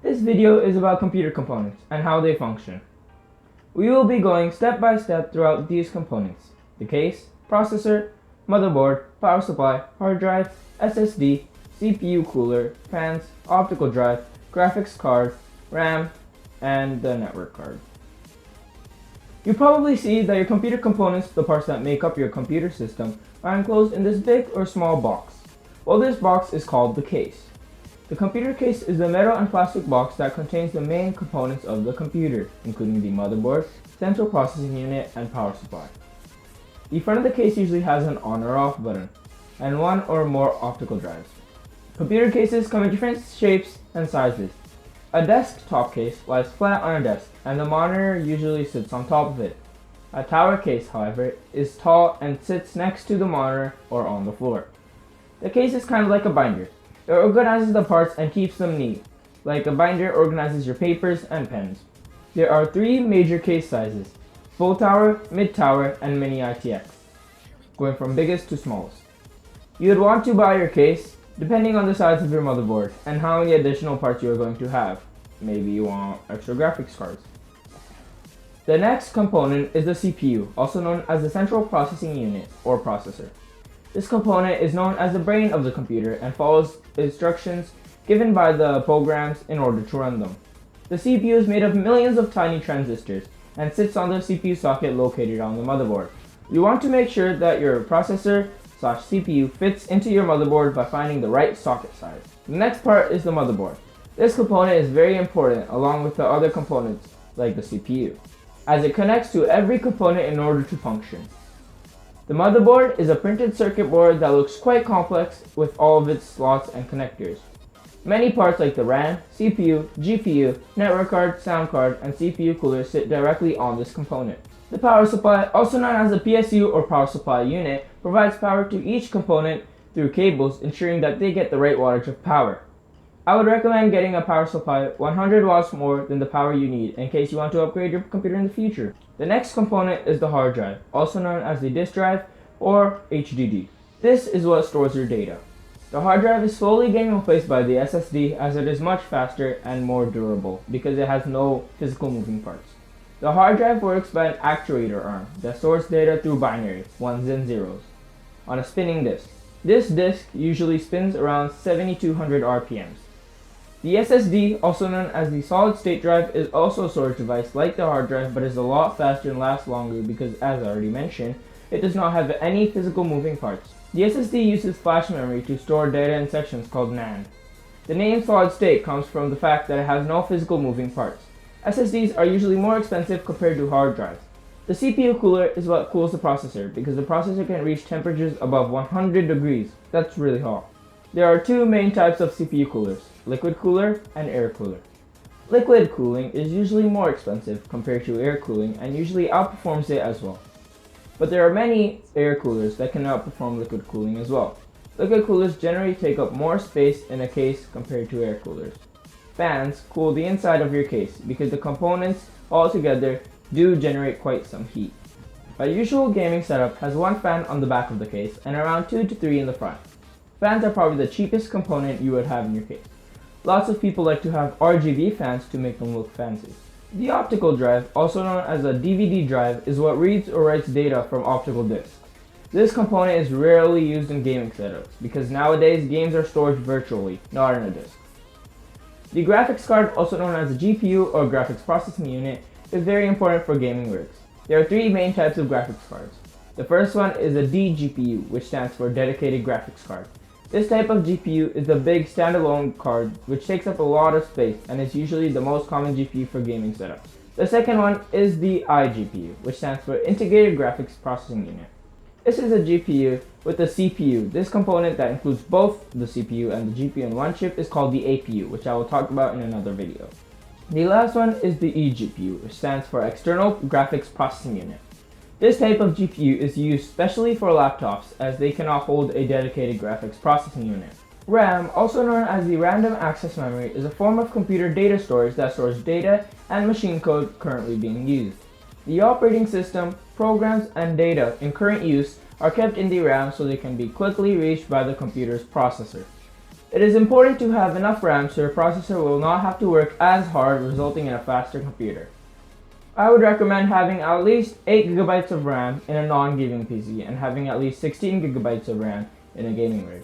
This video is about computer components and how they function. We will be going step by step throughout these components: the case, processor, motherboard, power supply, hard drive, SSD, CPU cooler, fans, optical drive, graphics card, RAM, and the network card. You probably see that your computer components, the parts that make up your computer system, are enclosed in this big or small box. Well, this box is called the case. The computer case is a metal and plastic box that contains the main components of the computer, including the motherboard, central processing unit, and power supply. The front of the case usually has an on or off button, and one or more optical drives. Computer cases come in different shapes and sizes. A desktop case lies flat on a desk, and the monitor usually sits on top of it. A tower case, however, is tall and sits next to the monitor or on the floor. The case is kind of like a binder. It organizes the parts and keeps them neat, like a binder organizes your papers and pens. There are three major case sizes: full tower, mid tower, and mini ITX, going from biggest to smallest. You would want to buy your case depending on the size of your motherboard and how many additional parts you are going to have. Maybe you want extra graphics cards. The next component is the CPU, also known as the central processing unit or processor. This component is known as the brain of the computer and follows instructions given by the programs in order to run them. The CPU is made of millions of tiny transistors and sits on the CPU socket located on the motherboard. You want to make sure that your processor/CPU fits into your motherboard by finding the right socket size. The next part is the motherboard. This component is very important along with the other components like the CPU, as it connects to every component in order to function. The motherboard is a printed circuit board that looks quite complex with all of its slots and connectors. Many parts like the RAM, CPU, GPU, network card, sound card, and CPU cooler sit directly on this component. The power supply, also known as the PSU or power supply unit, provides power to each component through cables, ensuring that they get the right wattage of power. I would recommend getting a power supply 100 watts more than the power you need in case you want to upgrade your computer in the future. The next component is the hard drive, also known as the disk drive or HDD. This is what stores your data. The hard drive is slowly getting replaced by the SSD as it is much faster and more durable because it has no physical moving parts. The hard drive works by an actuator arm that stores data through binary, ones and zeros, on a spinning disk. This disk usually spins around 7200 RPMs. The SSD, also known as the solid-state drive, is also a storage device like the hard drive but is a lot faster and lasts longer because, as I already mentioned, it does not have any physical moving parts. The SSD uses flash memory to store data in sections called NAND. The name solid-state comes from the fact that it has no physical moving parts. SSDs are usually more expensive compared to hard drives. The CPU cooler is what cools the processor because the processor can reach temperatures above 100 degrees. That's really hot. There are two main types of CPU coolers: liquid cooler and air cooler. Liquid cooling is usually more expensive compared to air cooling and usually outperforms it as well. But there are many air coolers that can outperform liquid cooling as well. Liquid coolers generally take up more space in a case compared to air coolers. Fans cool the inside of your case because the components all together do generate quite some heat. A usual gaming setup has one fan on the back of the case and around 2 to 3 in the front. Fans are probably the cheapest component you would have in your case. Lots of people like to have RGB fans to make them look fancy. The optical drive, also known as a DVD drive, is what reads or writes data from optical discs. This component is rarely used in gaming setups because nowadays games are stored virtually, not in a disk. The graphics card, also known as a GPU or graphics processing unit, is very important for gaming rigs. There are three main types of graphics cards. The first one is a DGPU, which stands for dedicated graphics card. This type of GPU is the big standalone card which takes up a lot of space and is usually the most common GPU for gaming setups. The second one is the iGPU, which stands for Integrated Graphics Processing Unit. This is a GPU with a CPU. This component that includes both the CPU and the GPU in one chip is called the APU, which I will talk about in another video. The last one is the eGPU, which stands for External Graphics Processing Unit. This type of GPU is used specially for laptops as they cannot hold a dedicated graphics processing unit. RAM, also known as the Random Access Memory, is a form of computer data storage that stores data and machine code currently being used. The operating system, programs, and data in current use are kept in the RAM so they can be quickly reached by the computer's processor. It is important to have enough RAM so your processor will not have to work as hard, resulting in a faster computer. I would recommend having at least 8 GB of RAM in a non-gaming PC and having at least 16 GB of RAM in a gaming rig.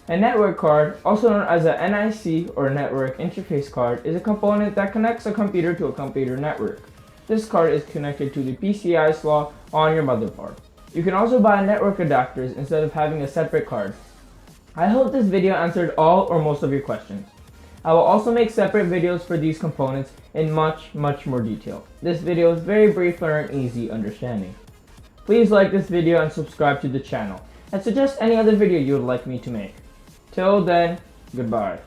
A network card, also known as a NIC or Network Interface Card, is a component that connects a computer to a computer network. This card is connected to the PCI slot on your motherboard. You can also buy network adapters instead of having a separate card. I hope this video answered all or most of your questions. I will also make separate videos for these components in much more detail. This video is very brief for an easy understanding. Please like this video and subscribe to the channel, and suggest any other video you would like me to make. Till then, goodbye.